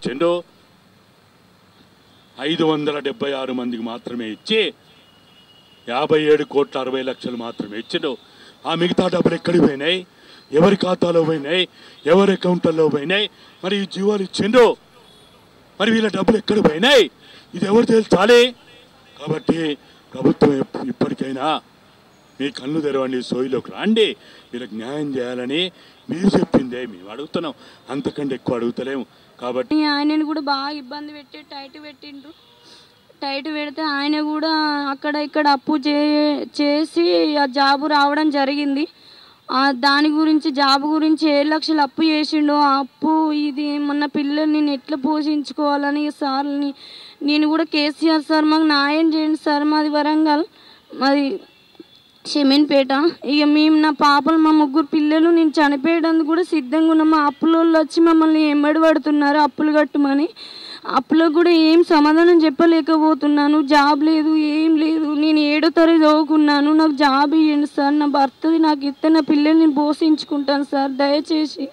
ఇచ్చిండు? 576 మందికి మాత్రమే ఇచ్చి 57,60,00,000 మాత్రమే ఇచ్చిండు. ఆ మిగతా డబ్బులు ఎక్కడికి పోయినాయి? ఎవరి ఖాతాలో పోయినాయి? ఎవరి అకౌంట్లలో పోయినాయి? మరి ఈ జీవోలు ఇచ్చిండు, మరి వీళ్ళ డబ్బులు ఎక్కడికి పోయినాయి? ఇది ఎవరు తెలుసాలి? కాబట్టి ప్రభుత్వం ఇప్పటికైనా మీ కళ్ళు తెరవండి, సోయిలోకి రండి, వీళ్ళకి న్యాయం చేయాలని మీరు చెప్పిందే మేము అడుగుతున్నాం, అంతకంటే ఎక్కువ అడుగుతలేము. కాబట్టి ఆయనను కూడా బాగా ఇబ్బంది పెట్టి టైట్ పెట్టిండ్రు. టైట్ పెడితే ఆయన కూడా అక్కడ ఇక్కడ అప్పు చేసి ఆ జాబు రావడం జరిగింది. దాని గురించి జాబ్ గురించి 7 లక్షలు అప్పు చేసిండు. ఆ అప్పు ఇది మొన్న పిల్లల్ని నేను ఎట్లా పోషించుకోవాలని సార్ని నేను కూడా కేసీఆర్ సార్ మాకు న్యాయం చేయండి సార్, మాది వరంగల్, మాది షమీన్పేట. ఇక మేము నా పాపలు మా 3 పిల్లలు నేను చనిపోయడానికి కూడా సిద్ధంగా ఉన్నాం. మా అప్పులోళ్ళు వచ్చి మమ్మల్ని ఎంబడి పడుతున్నారు అప్పులు కట్టమని. అప్పులకు కూడా ఏం సమాధానం చెప్పలేకపోతున్నాను. జాబ్ లేదు, ఏం లేదు. నేను 7వ తరగతి చదువుకున్నాను, నాకు జాబ్ ఇవ్వండి సార్, నా భర్తది నాకు ఇస్తే నా పిల్లల్ని పోషించుకుంటాను సార్, దయచేసి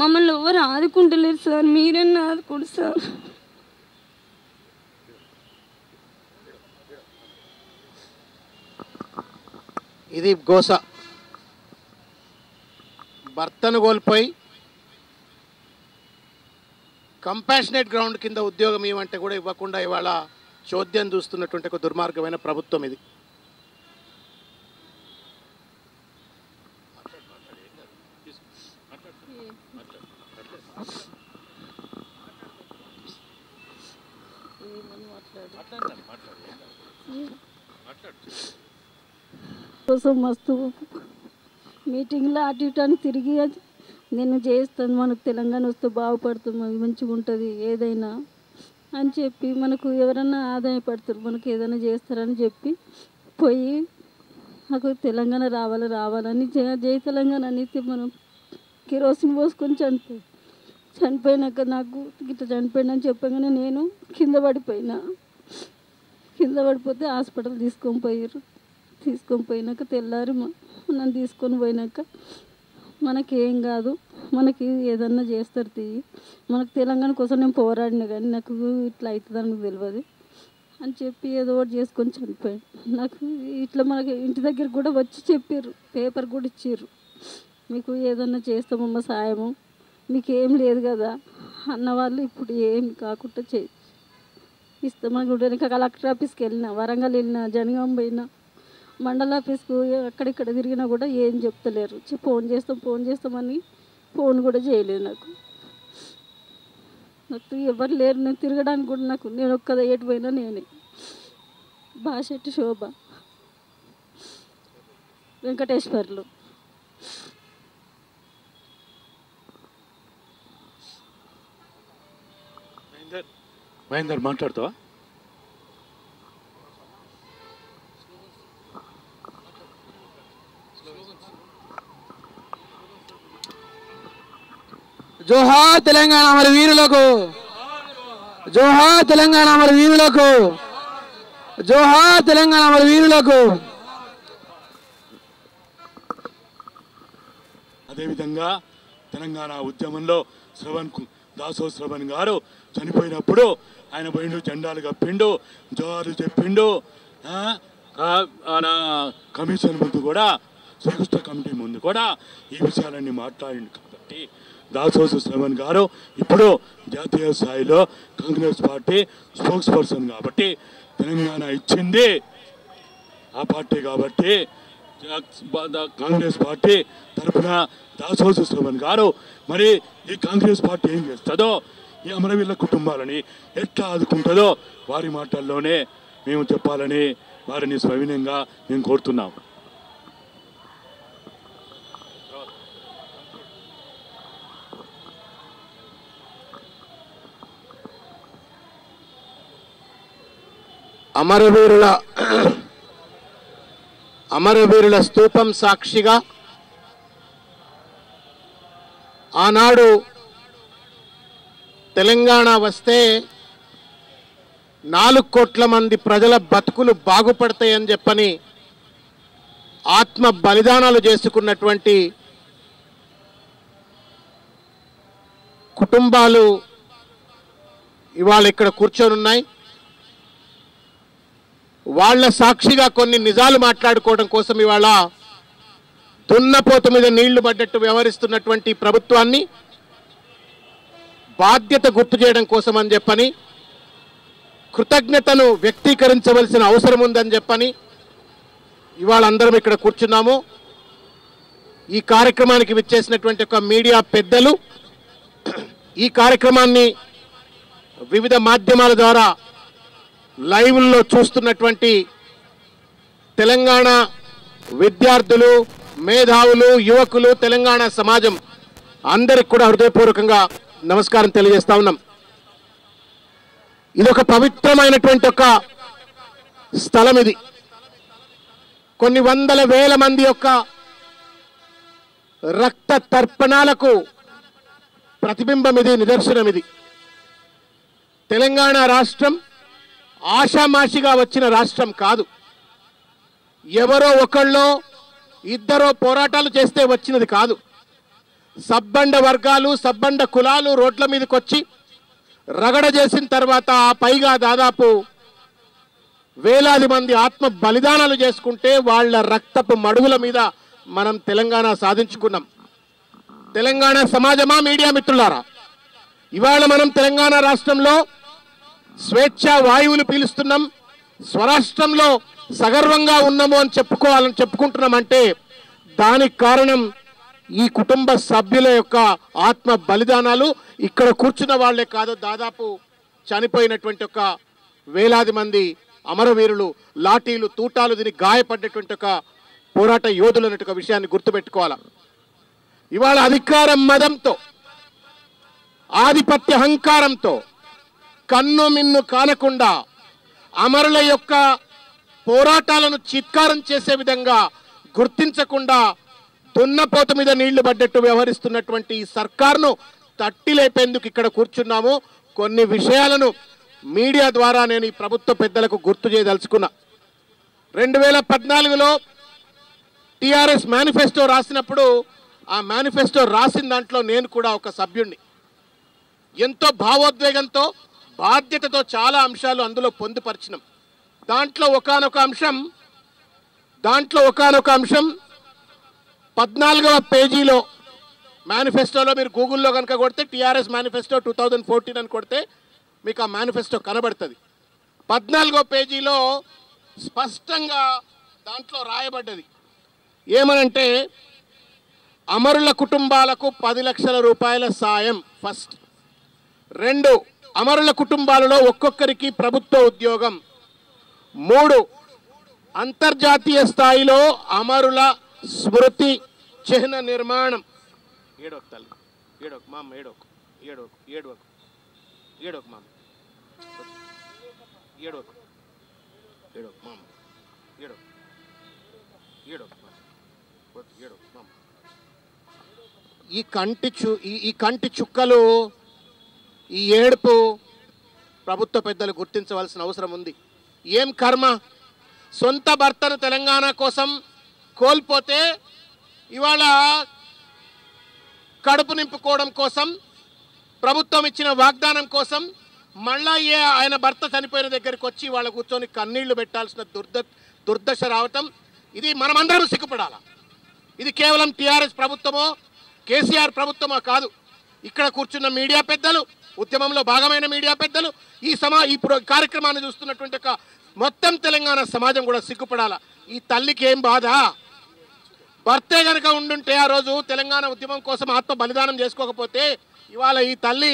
మమ్మల్ని ఎవరు ఆదుకుంటలేరు సార్, మీరన్నా ఆదుకోండి సార్. ఇది గోస. భర్తను కోల్పోయి కంపాషనేట్ గ్రౌండ్ కింద ఉద్యోగం ఇవ్వమంటే కూడా ఇవ్వకుండా ఇవాళ చోద్యం చూస్తున్నటువంటి ఒక దుర్మార్గమైన ప్రభుత్వం ఇది. కోసం మస్తు మీటింగ్లో అటు ఇటు అని తిరిగి నేను చేస్తాను, మనకు తెలంగాణ వస్తే బాగుపడుతుంది, మంచిగా ఉంటుంది ఏదైనా అని చెప్పి, మనకు ఎవరన్నా ఆదాయపడతారు, మనకు ఏదైనా చేస్తారని చెప్పి పోయి నాకు తెలంగాణ రావాలని జై తెలంగాణ అనేది మనం కిరోసిన్ పోసుకొని చనిపోయినాక నాకు ఇట్లా చనిపోయినా అని చెప్పగానే నేను కింద పడిపోతే హాస్పిటల్ తీసుకొని పోయినాక తెల్లారి నన్ను తీసుకొని పోయినాక మనకేం కాదు, మనకి ఏదన్నా చేస్తారు తీయి, మనకు తెలంగాణ కోసం నేను పోరాడినా కానీ నాకు ఇట్లా అవుతుందని తెలియదు అని చెప్పి ఏదో ఒకటి చేసుకొని చనిపోయాను. నాకు ఇట్లా మనకి ఇంటి దగ్గర కూడా వచ్చి చెప్పారు, పేపర్ కూడా ఇచ్చారు, మీకు ఏదన్నా చేస్తామమ్మ సాయము, మీకేం లేదు కదా అన్నవాళ్ళు ఇప్పుడు ఏం కాకుండా ఇస్తామని కూడా. ఇంకా కలెక్టర్ ఆఫీస్కి వెళ్ళినా, వరంగల్ వెళ్ళినా, జనగాం పోయినా, మండల ఆఫీస్కు అక్కడిక్కడ తిరిగినా కూడా ఏం చెప్తలేరు. ఫోన్ చేస్తామని ఫోన్ కూడా చేయలేదు. నాకు ఎవరు లేరు, నేను తిరగడానికి కూడా నేను ఒక్కదా ఏటు పోయినా నేనే. బాషెట్టి శోభ, వెంకటేశ్వర్లు. మహేందర్ మాట్లాడుతావా? జోహార్ తెలంగాణ అమర వీరులకు, జోహార్ తెలంగాణ అమర వీరులకు, జోహార్ తెలంగాణ అమర వీరులకు. అదేవిధంగా తెలంగాణ ఉద్యమంలో దాసో శ్రవణ్ గారు చనిపోయినప్పుడు ఆయన పోయిండు, జెండాలు కప్పిండు, జోహార్లు చెప్పిండు. కమిషన్ ముందు కూడా, శ్రీకృష్ణ కమిటీ ముందు కూడా ఈ విషయాలన్నీ మాట్లాడిండు. కాబట్టి దాసోజు శ్రవణ్ గారు ఇప్పుడు జాతీయ స్థాయిలో కాంగ్రెస్ పార్టీ స్పోక్స్ పర్సన్ కాబట్టి, తెలంగాణ ఇచ్చింది ఆ పార్టీ కాబట్టి కాంగ్రెస్ పార్టీ తరఫున దాసోజు శ్రవణ్ గారు మరి ఈ కాంగ్రెస్ పార్టీ ఏం చేస్తుందో, ఈ అమరవీరుల కుటుంబాలని ఎట్లా ఆదుకుంటుందో వారి మాటల్లోనే మేము చెప్పాలని వారిని సవినయంగా మేము కోరుతున్నాం. అమరవీరుల స్తూపం సాక్షిగా ఆనాడు తెలంగాణ వస్తే 4 కోట్ల మంది ప్రజల బతుకులు బాగుపడతాయని చెప్పని ఆత్మ బలిదానాలు చేసుకున్నటువంటి కుటుంబాలు ఇవాళ ఇక్కడ కూర్చొని ఉన్నాయి. వాళ్ళ సాక్షిగా కొన్ని నిజాలు మాట్లాడుకోవడం కోసం ఇవాళ దున్నపోతు మీద నీళ్లు పడ్డట్టు వ్యవహరిస్తున్నటువంటి ప్రభుత్వాన్ని బాధ్యత గుర్తు చేయడం కోసం అని చెప్పని, కృతజ్ఞతను వ్యక్తీకరించవలసిన అవసరం ఉందని చెప్పని ఇవాళ అందరం ఇక్కడ కూర్చున్నాము. ఈ కార్యక్రమానికి విచ్చేసినటువంటి ఒక మీడియా పెద్దలు, ఈ కార్యక్రమాన్ని వివిధ మాధ్యమాల ద్వారా లైవ్లో చూస్తున్నటువంటి తెలంగాణ విద్యార్థులు, మేధావులు, యువకులు, తెలంగాణ సమాజం అందరికి కూడా హృదయపూర్వకంగా నమస్కారం తెలియజేస్తా ఉన్నాం. ఇది ఒక పవిత్రమైనటువంటి ఒక స్థలం. ఇది కొన్ని వందల వేల మంది యొక్క రక్త తర్పణాలకు ప్రతిబింబం ఇది, నిదర్శనం ఇది. తెలంగాణ రాష్ట్రం ఆషామాషిగా వచ్చిన రాష్ట్రం కాదు. ఎవరో ఒకళ్ళో ఇద్దరో పోరాటాలు చేస్తే వచ్చినది కాదు. సబ్బండ వర్గాలు, సబ్బండ కులాలు రోడ్ల మీదకి వచ్చి రగడ చేసిన తర్వాత ఆ పైగా దాదాపు వేలాది మంది ఆత్మ బలిదానాలు చేసుకుంటే వాళ్ళ రక్తపు మడుగుల మీద మనం తెలంగాణ సాధించుకున్నాం. తెలంగాణ సమాజమా, మీడియా మిత్రులారా, ఇవాళ మనం తెలంగాణ రాష్ట్రంలో స్వేచ్ఛా వాయువులు పీలుస్తున్నాం, స్వరాష్ట్రంలో సగర్వంగా ఉన్నాము అని చెప్పుకుంటున్నామంటే దానికి కారణం ఈ కుటుంబ సభ్యుల యొక్క ఆత్మ బలిదానాలు. ఇక్కడ కూర్చున్న వాళ్లే కాదు, దాదాపు చనిపోయినటువంటి ఒక వేలాది మంది అమరవీరులు, లాఠీలు, తూటాలు దీనికి గాయపడ్డటువంటి ఒక పోరాట యోధులు అనే ఒక విషయాన్ని గుర్తుపెట్టుకోవాలి. ఇవాళ అధికారం మదంతో, ఆధిపత్య అహంకారంతో కన్ను మిన్ను కానకుండా అమరుల యొక్క పోరాటాలను చిత్కారం చేసే విధంగా గుర్తించకుండా దున్నపోతు మీద నీళ్లు పడ్డట్టు వ్యవహరిస్తున్నటువంటి ఈ సర్కార్ను తట్టి లేపేందుకు ఇక్కడ కూర్చున్నాము. కొన్ని విషయాలను మీడియా ద్వారా నేను ఈ ప్రభుత్వ పెద్దలకు గుర్తు చేయదలుచుకున్నా. 2014లో టిఆర్ఎస్ మేనిఫెస్టో రాసినప్పుడు ఆ మేనిఫెస్టో రాసిన దాంట్లో నేను కూడా ఒక సభ్యుణ్ణి. ఎంతో భావోద్వేగంతో, బాధ్యతతో చాలా అంశాలు అందులో పొందుపరిచినాం. దాంట్లో ఒకానొక అంశం 14వ పేజీలో మేనిఫెస్టోలో మీరు గూగుల్లో కనుక కొడితే టిఆర్ఎస్ మేనిఫెస్టో 2014 అని కొడితే మీకు ఆ మేనిఫెస్టో కనబడుతుంది. 14వ పేజీలో స్పష్టంగా దాంట్లో రాయబడ్డది ఏమనంటే, అమరుల కుటుంబాలకు 10 లక్షల రూపాయల సాయం ఫస్ట్. 2, అమరుల కుటుంబాలలో ఒక్కొక్కరికి ప్రభుత్వ ఉద్యోగం. 3, అంతర్జాతీయ స్థాయిలో అమరుల స్మృతి చిహ్న నిర్మాణం. ఏడోక తల్లి, ఏడోక మామ, ఏడోక మామ, ఏడోక మామ, మామ. ఈ కంటి చుక్కలు, ఈ ఏడుపు ప్రభుత్వ పెద్దలు గుర్తించవలసిన అవసరం ఉంది. ఏం కర్మ, సొంత భర్తను తెలంగాణ కోసం కోల్పోతే ఇవాళ కడుపు నింపుకోవడం కోసం, ప్రభుత్వం ఇచ్చిన వాగ్దానం కోసం మళ్ళా ఆయన భర్త చనిపోయిన దగ్గరికి వచ్చి వాళ్ళ కూర్చొని కన్నీళ్లు పెట్టాల్సిన దుర్దశ రావటం, ఇది మనమందరం సిగ్గుపడాలా. ఇది కేవలం టీఆర్ఎస్ ప్రభుత్వమో కేసీఆర్ ప్రభుత్వమో కాదు. ఇక్కడ కూర్చున్న మీడియా పెద్దలు, ఉద్యమంలో భాగమైన మీడియా పెద్దలు, ఈ కార్యక్రమాన్ని చూస్తున్నటువంటి ఒక మొత్తం తెలంగాణ సమాజం కూడా సిగ్గుపడాలా. ఈ తల్లికి ఏం బాధ, భర్తే కనుక ఉండుంటే ఆ రోజు తెలంగాణ ఉద్యమం కోసం ఆత్మ బలిదానం చేసుకోకపోతే ఇవాళ ఈ తల్లి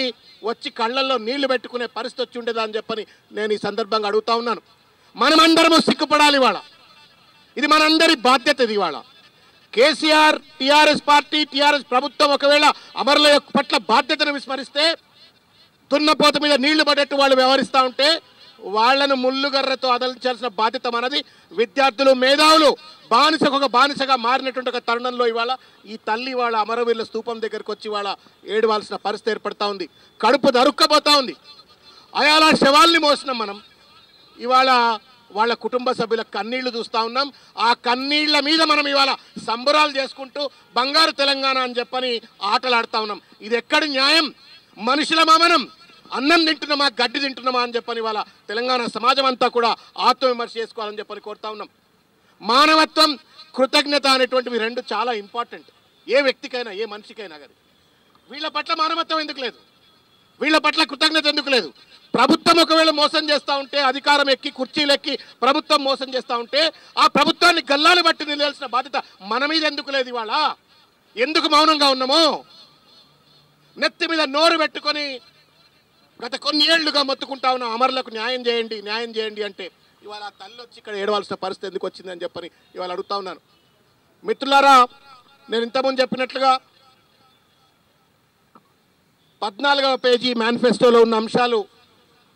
వచ్చి కళ్ళల్లో నీళ్లు పెట్టుకునే పరిస్థితి వచ్చి ఉండేదా అని చెప్పని నేను ఈ సందర్భంగా అడుగుతా ఉన్నాను. మనమందరము సిగ్గుపడాలి ఇవాళ. ఇది మనందరి బాధ్యత. ఇది ఇవాళ కేసీఆర్, టీఆర్ఎస్ పార్టీ, టీఆర్ఎస్ ప్రభుత్వం ఒకవేళ అమరుల పట్ల బాధ్యతను విస్మరిస్తే, దున్నపోత మీద నీళ్లు పడేట్టు వాళ్ళు వ్యవహరిస్తూ ఉంటే వాళ్లను ముళ్ళుగర్రతో అదలించాల్సిన బాధ్యత మనది. విద్యార్థులు, మేధావులు బానిసగా మారినటువంటి ఒక తరుణంలో ఇవాళ ఈ తల్లి వాళ్ళ అమరవీరుల స్తూపం దగ్గరికి వచ్చి వాళ్ళ ఏడవాల్సిన పరిస్థితి ఏర్పడతా ఉంది. కడుపు దరుక్కపోతా ఉంది. అయాల శవాల్ని మోసినాం మనం. ఇవాళ వాళ్ళ కుటుంబ సభ్యుల కన్నీళ్లు చూస్తూ ఉన్నాం. ఆ కన్నీళ్ల మీద మనం ఇవాళ సంబరాలు చేసుకుంటూ బంగారు తెలంగాణ అని చెప్పని ఆటలాడుతూ ఉన్నాం. ఇది ఎక్కడి న్యాయం? మనుషులమా మనం? అన్నం తింటున్నామా గడ్డి తింటున్నామా అని చెప్పని వాళ్ళ తెలంగాణ సమాజం అంతా కూడా ఆత్మవిమర్శ చేసుకోవాలని చెప్పని కోరుతా ఉన్నాం. మానవత్వం, కృతజ్ఞత అనేటువంటివి రెండు చాలా ఇంపార్టెంట్ ఏ వ్యక్తికైనా, ఏ మనిషికైనా. కానీ వీళ్ళ పట్ల మానవత్వం ఎందుకు లేదు? వీళ్ళ పట్ల కృతజ్ఞత ఎందుకు లేదు? ప్రభుత్వం ఒకవేళ మోసం చేస్తూ ఉంటే, అధికారం ఎక్కి కుర్చీలు ఎక్కి ప్రభుత్వం మోసం చేస్తూ ఉంటే ఆ ప్రభుత్వాన్ని గల్లాలు బట్టి నిలయాల్సిన బాధ్యత మన మీద ఎందుకు లేదు? ఇవాళ ఎందుకు మౌనంగా ఉన్నామో? నెత్తి మీద నోరు పెట్టుకొని గత కొన్ని ఏళ్లుగా మొత్తుకుంటా ఉన్నాం, అమరులకు న్యాయం చేయండి, న్యాయం చేయండి అంటే ఇవాళ ఆ తల్లి వచ్చి ఇక్కడ ఏడవలసిన పరిస్థితి ఎందుకు వచ్చిందని చెప్పని ఇవాళ అడుగుతా ఉన్నాను. మిత్రులారా, నేను ఇంతకుముందు చెప్పినట్లుగా 14వ పేజీ మేనిఫెస్టోలో ఉన్న అంశాలు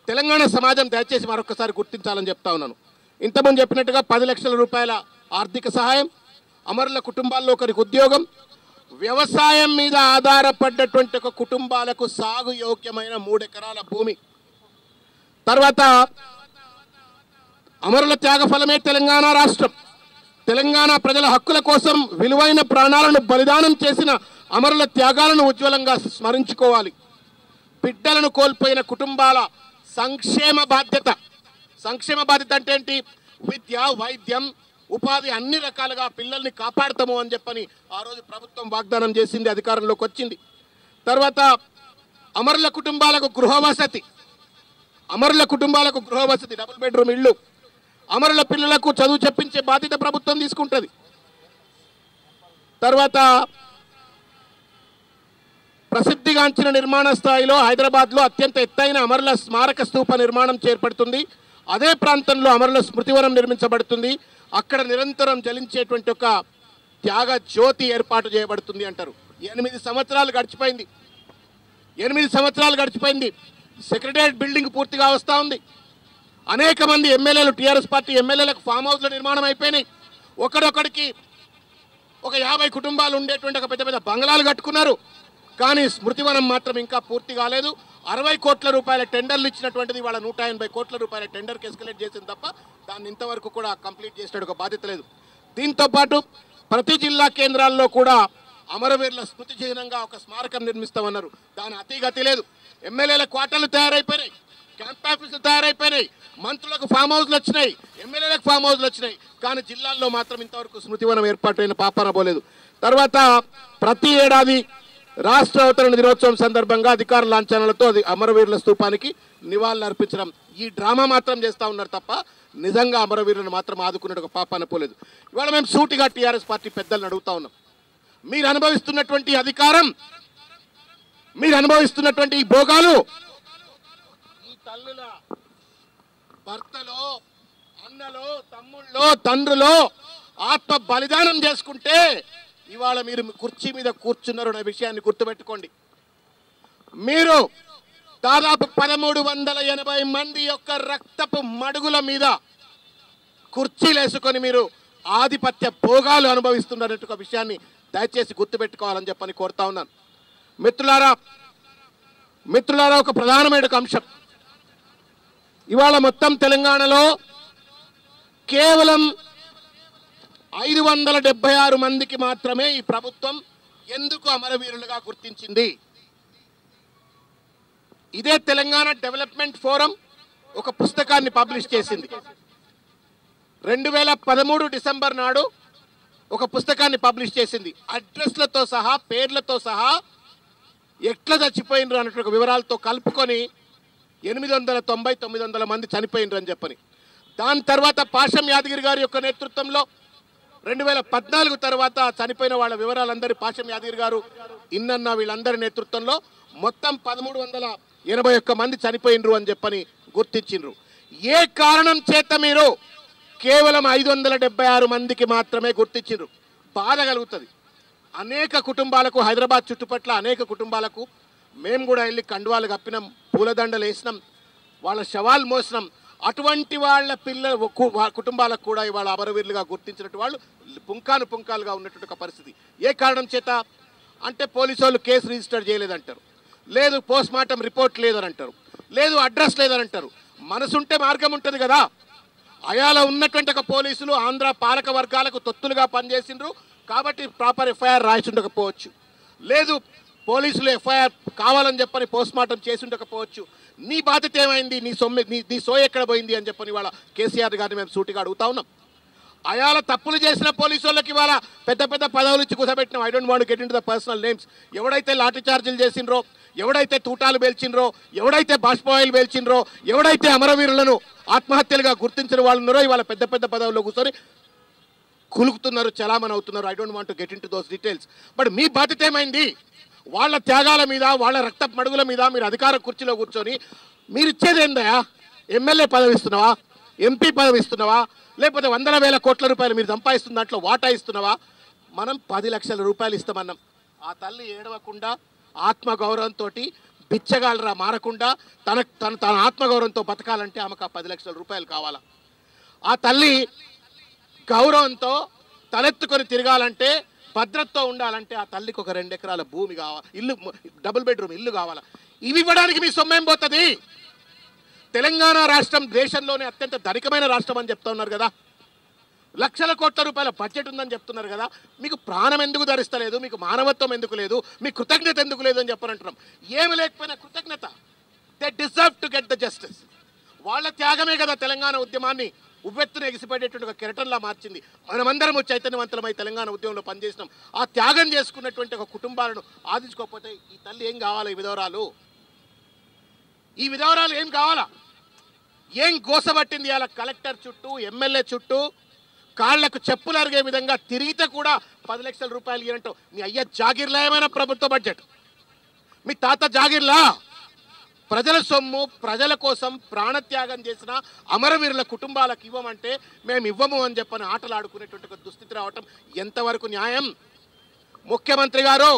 తెలంగాణ సమాజం దయచేసి మరొకసారి గుర్తించాలని చెప్తా ఉన్నాను. ఇంతకుముందు చెప్పినట్టుగా 10 లక్షల రూపాయల ఆర్థిక సహాయం, అమరుల కుటుంబాల్లో ఒకరికి ఉద్యోగం, వ్యవసాయం మీద ఆధారపడ్డటువంటి ఒక కుటుంబాలకు సాగు యోగ్యమైన 3 ఎకరాల భూమి, తర్వాత అమరుల త్యాగ ఫలమే తెలంగాణ రాష్ట్రం. తెలంగాణ ప్రజల హక్కుల కోసం విలువైన ప్రాణాలను బలిదానం చేసిన అమరుల త్యాగాలను ఉజ్వలంగా స్మరించుకోవాలి. బిడ్డలను కోల్పోయిన కుటుంబాల సంక్షేమ బాధ్యత. సంక్షేమ బాధ్యత అంటే ఏంటి? విద్య, వైద్యం, ఉపాధి అన్ని రకాలుగా పిల్లల్ని కాపాడుతాము అని చెప్పని ఆ రోజు ప్రభుత్వం వాగ్దానం చేసింది, అధికారంలోకి వచ్చింది. తర్వాత అమరుల కుటుంబాలకు గృహవసతి, డబుల్ బెడ్రూమ్ ఇళ్ళు, అమరుల పిల్లలకు చదువు చెప్పించే బాధ్యత ప్రభుత్వం తీసుకుంటుంది. తర్వాత ప్రసిద్ధిగాంచిన నిర్మాణ స్థాయిలో హైదరాబాద్లో అత్యంత ఎత్తైన అమరుల స్మారక స్తూప నిర్మాణం చేపడుతుంది. అదే ప్రాంతంలో అమరుల స్మృతివనం నిర్మించబడుతుంది. అక్కడ నిరంతరం జలించేటువంటి ఒక త్యాగ జ్యోతి ఏర్పాటు చేయబడుతుంది అంటారు. 8 సంవత్సరాలు గడిచిపోయింది. సెక్రటేరియట్ బిల్డింగ్ పూర్తిగా వస్తూ ఉంది. అనేక మంది ఎమ్మెల్యేలు, టీఆర్ఎస్ పార్టీ ఎమ్మెల్యేలకు ఫామ్ హౌస్ల నిర్మాణం అయిపోయినాయి. ఒకడొకడికి ఒక 50 కుటుంబాలు ఉండేటువంటి ఒక పెద్ద బంగ్లాలు కట్టుకున్నారు. కానీ స్మృతివనం మాత్రం ఇంకా పూర్తి కాలేదు. 60 కోట్ల రూపాయల టెండర్లు ఇచ్చినటువంటిది వాళ్ళ 180 కోట్ల రూపాయల టెండర్కి ఎస్కలేట్ చేసింది తప్ప దాన్ని ఇంతవరకు కూడా కంప్లీట్ చేసినట్టు ఒక బాధ్యత లేదు. దీంతో పాటు ప్రతి జిల్లా కేంద్రాల్లో కూడా అమరవీరుల స్మృతి చిహ్నంగా ఒక స్మారకం నిర్మిస్తామన్నారు. దాని అతిగతి లేదు. ఎమ్మెల్యేల క్వార్టర్లు తయారైపోయినాయి, క్యాంప్ ఆఫీసులు తయారైపోయినాయి, మంత్రులకు ఫామ్ హౌస్లు వచ్చినాయి, ఎమ్మెల్యేలకు ఫామ్ హౌస్లు వచ్చినాయి. కానీ జిల్లాల్లో మాత్రం ఇంతవరకు స్మృతివనం ఏర్పాటైన పాపాన పోలేదు. తర్వాత ప్రతి ఏడాది రాష్ట్ర అవతరణ దినోత్సవం సందర్భంగా అధికార లాంఛనాలతో అమరవీరుల స్తూపానికి నివాళులు అర్పించడం, ఈ డ్రామా మాత్రం చేస్తూ ఉన్నారు తప్ప నిజంగా అమరవీరులను మాత్రం ఆదుకున్నట్టు ఒక పాపాన పోలేదు. ఇవాళ మేము సూటిగా టీఆర్ఎస్ పార్టీ పెద్దలను అడుగుతా ఉన్నాం, మీరు అనుభవిస్తున్నటువంటి అధికారం, మీరు అనుభవిస్తున్నటువంటి ఈ భోగాలు ఈ తల్లుల, భర్తలో, అన్నలో, తమ్ముళ్ళో, తండ్రులో ఆత్మ బలిదానం చేసుకుంటే ఇవాళ మీరు కుర్చీ మీద కూర్చున్నారు అనే విషయాన్ని గుర్తుపెట్టుకోండి. మీరు దాదాపు 1380 మంది యొక్క రక్తపు మడుగుల మీద కుర్చీలు వేసుకొని మీరు ఆధిపత్య భోగాలు అనుభవిస్తున్నట్టు ఒక విషయాన్ని దయచేసి గుర్తుపెట్టుకోవాలని చెప్పని కోరుతా ఉన్నాను. మిత్రులారా, ఒక ప్రధానమైన అంశం, ఇవాళ మొత్తం తెలంగాణలో కేవలం 576 మందికి మాత్రమే ఈ ప్రభుత్వం ఎందుకు అమరవీరులుగా గుర్తించింది. ఇదే తెలంగాణ డెవలప్మెంట్ ఫోరం ఒక పుస్తకాన్ని పబ్లిష్ చేసింది. 2013 డిసెంబర్ నాడు ఒక పుస్తకాన్ని పబ్లిష్ చేసింది. అడ్రస్లతో సహా, పేర్లతో సహా ఎట్లా చచ్చిపోయినరు అన్నట్టు వివరాలతో కలుపుకొని 890-900 మంది చనిపోయినరు అని చెప్పని. దాని తర్వాత పాషం యాదగిరి గారి యొక్క నేతృత్వంలో 2014 తర్వాత చనిపోయిన వాళ్ళ వివరాలందరూ పాషం యాదగిరి గారు, ఇన్నన్న వీళ్ళందరి నేతృత్వంలో మొత్తం 1381 మంది చనిపోయినరు అని చెప్పని గుర్తించిండ్రు. ఏ కారణం చేత మీరు కేవలం 576 మందికి మాత్రమే గుర్తించిండ్రు? బాధ కలుగుతుంది. అనేక కుటుంబాలకు, హైదరాబాద్ చుట్టుపట్ల అనేక కుటుంబాలకు మేము కూడా వెళ్ళి కండువాలు కప్పినాం, పూలదండలు వేసినాం, వాళ్ళ శవాలు మోసినాం. అటువంటి వాళ్ళ కుటుంబాలకు కూడా ఇవాళ అమరవీరులుగా గుర్తించినట్టు వాళ్ళు పుంకాలుగా ఉన్నటువంటి ఒక పరిస్థితి. ఏ కారణం చేత అంటే పోలీసు వాళ్ళు కేసు రిజిస్టర్ చేయలేదంటారు, లేదు పోస్ట్ మార్టం రిపోర్ట్ లేదని అంటారు, లేదు అడ్రస్ లేదని అంటారు. మనసుంటే మార్గం ఉంటుంది కదా. అయాలో ఉన్నటువంటి ఒక పోలీసులు ఆంధ్ర పాలక వర్గాలకు తొత్తులుగా పనిచేసిండ్రు కాబట్టి ప్రాపర్ ఎఫ్ఐఆర్ రాసి ఉండకపోవచ్చు, లేదు పోలీసులు ఎఫ్ఐఆర్ కావాలని చెప్పని పోస్ట్ మార్టం చేసి ఉండకపోవచ్చు. నీ బాధ్యత ఏమైంది? నీ సోయ ఎక్కడ పోయింది అని చెప్పని ఇవాళ కేసీఆర్ గారిని మేము సూటిగా అడుగుతా ఉన్నాం. అయాల తప్పులు చేసిన పోలీసు వాళ్ళకి ఇవాళ పెద్ద పెద్ద పదవులు ఇచ్చి కూర్చోబెట్టినాం. I don't want get into the personal names. ఎవడైతే లాఠీ చార్జీలు చేసిండ్రో, ఎవడైతే తూటాలు పేల్చిండ్రో, ఎవడైతే బాష్పాయిల్ పేల్చిండ్రో, ఎవడైతే అమరవీరులను ఆత్మహత్యలుగా గుర్తించిన వాళ్ళు ఉన్నారో ఇవాళ పెద్ద పెద్ద పదవుల్లో కూర్చొని కులుకుతున్నారు, చలామణి అవుతున్నారు. I don't want to get into those details. But మీ బాధ్యత ఏమైంది? వాళ్ళ త్యాగాల మీద, వాళ్ళ రక్త మడుగుల మీద మీరు అధికార కుర్చీలో కూర్చొని మీరు ఇచ్చేది ఏందయా? ఎమ్మెల్యే పదవి ఇస్తున్నావా? ఎంపీ పదవి ఇస్తున్నావా? లేకపోతే 100,000 కోట్ల రూపాయలు మీరు సంపాదిస్తున్న దాంట్లో వాటా ఇస్తున్నావా? మనం 10 లక్షల రూపాయలు ఇస్తామన్నాం. ఆ తల్లి ఏడవకుండా ఆత్మగౌరవంతో బిచ్చగాలరా మారకుండా తన ఆత్మగౌరవంతో బతకాలంటే ఆమెకు ఆ 10 లక్షల రూపాయలు కావాలా? ఆ తల్లి గౌరవంతో తలెత్తుకొని తిరగాలంటే, భద్రతతో ఉండాలంటే ఆ తల్లికి ఒక 2 ఎకరాల భూమి కావాలి, ఇల్లు, డబుల్ బెడ్రూమ్ ఇల్లు కావాలా? ఇవి ఇవ్వడానికి మీ సొమ్మేం పోతుంది? తెలంగాణ రాష్ట్రం దేశంలోనే అత్యంత ధనికమైన రాష్ట్రం అని చెప్తా ఉన్నారు కదా, లక్షల కోట్ల రూపాయల బడ్జెట్ ఉందని చెప్తున్నారు కదా. మీకు ప్రాణం ఎందుకు ధరిస్తలేదు? మీకు మానవత్వం ఎందుకు లేదు? మీ కృతజ్ఞత ఎందుకు లేదు అని చెప్పనంటున్నాం. ఏమి లేకపోయినా కృతజ్ఞత. They deserve to get the justice. వాళ్ళ త్యాగమే కదా తెలంగాణ ఉద్యమాన్ని ఉవ్వెత్తున ఎగిసిపడేటువంటి కెరటంలా మార్చింది. మనమందరము చైతన్యవంతులమై తెలంగాణ ఉద్యమంలో పనిచేసినాం. ఆ త్యాగం చేసుకున్నటువంటి ఒక కుటుంబాలను ఆదించుకోకపోతే ఈ తల్లి ఏం కావాలి? ఈ విధవరాలు ఏం కావాలా? ఏం గోసబట్టింది? అలా కలెక్టర్ చుట్టూ, ఎమ్మెల్యే చుట్టూ కాళ్లకు చెప్పులు అరిగే విధంగా తిరిగితే కూడా 10 లక్షల రూపాయలు ఇవ్వనంటూ మీ అయ్య జాగిర్లా? ఏమైనా ప్రభుత్వ బడ్జెట్? మీ తాత జాగిర్లా? ప్రజల సొమ్ము, ప్రజల కోసం ప్రాణత్యాగం చేసిన అమరవీరుల కుటుంబాలకు ఇవ్వమంటే మేము ఇవ్వము అని చెప్పని ఆటలాడుకునేటువంటి ఒక దుస్థితి రావటం ఎంతవరకు న్యాయం? ముఖ్యమంత్రి గారు,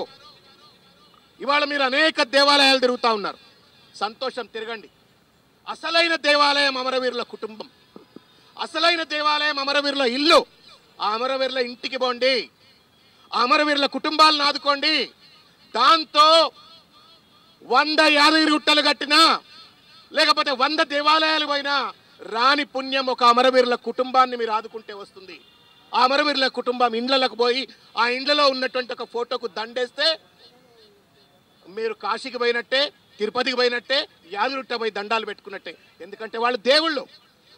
ఇవాళ మీరు అనేక దేవాలయాలు తిరుగుతూ ఉన్నారు. సంతోషం, తిరగండి. అసలైన దేవాలయం అమరవీరుల కుటుంబం, అసలైన దేవాలయం అమరవీరుల ఇల్లు. ఆ అమరవీరుల ఇంటికి పోండి, ఆ అమరవీరుల కుటుంబాలను ఆదుకోండి. దాంతో 100 యాదగిరిగుట్టలు కట్టినా, లేకపోతే 100 దేవాలయాలు పోయినా రాని పుణ్యం ఒక అమరవీరుల కుటుంబాన్ని మీరు ఆదుకుంటే వస్తుంది. ఆ అమరవీరుల కుటుంబం ఇండ్లకు పోయి ఆ ఇండ్లలో ఉన్నటువంటి ఒక ఫోటోకు దండేస్తే మీరు కాశీకి పోయినట్టే, తిరుపతికి పోయినట్టే, యాదగిరిగుట్ట పోయి దండాలు పెట్టుకున్నట్టే. ఎందుకంటే వాళ్ళు దేవుళ్ళు,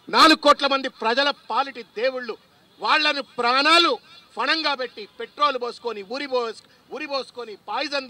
4 కోట్ల మంది ప్రజల పాలిటి దేవుళ్ళు. వాళ్లను ప్రాణాలు ఫణంగా పెట్టి పెట్రోల్ పోసుకొని, ఉరి పోసుకొని, పాయిజన్